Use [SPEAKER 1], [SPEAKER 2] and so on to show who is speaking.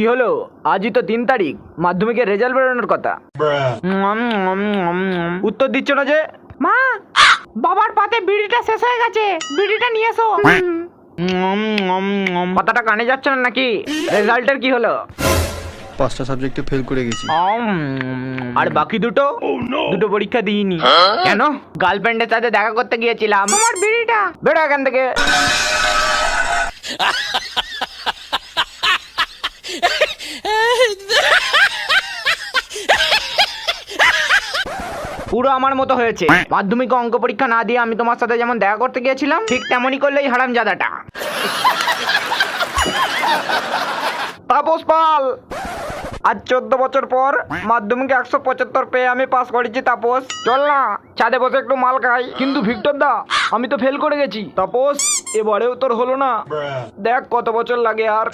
[SPEAKER 1] কি হলো? আজই তো 3 তারিখ, মাধ্যমিকের রেজাল্ট বেরোনোর কথা। উত্তর দিচ্ছ না যে?
[SPEAKER 2] মা, বাবার পাতে বিড়িটা শেষ হয়ে গেছে, বিড়িটা নিয়ে এসো।
[SPEAKER 1] কথাটা কানে যাচ্ছে না নাকি? রেজাল্টের কি হলো?
[SPEAKER 3] 5টা সাবজেক্টে ফেল করে গেছি।
[SPEAKER 1] আর বাকি দুটো পরীক্ষা দিইনি। কেন? গার্লফ্রেন্ডের সাথে দেখা করতে গিয়েছিলাম।
[SPEAKER 2] তোমার বিড়িটা।
[SPEAKER 1] বেরো এখান থেকে। পুরো আমার মতো হয়েছে। মাধ্যমিক অঙ্ক পরীক্ষা না দিয়ে আমি তোমার সাথে যেমন দেখা করতে গিয়েছিলাম, ঠিক তেমনই করলেই হারামজাদাটা। তাপস পাল, আজ 14 বছর পর মাধ্যমিকে 175 পেয়ে আমি পাস করেছি। তাপস, চল না ছাদে বসে একটু মাল খাই। কিন্তু ভিক্টর দা, আমি তো ফেল করে গেছি। তাপস, এবারেও তোর হলো না। দেখ কত বছর লাগে আর।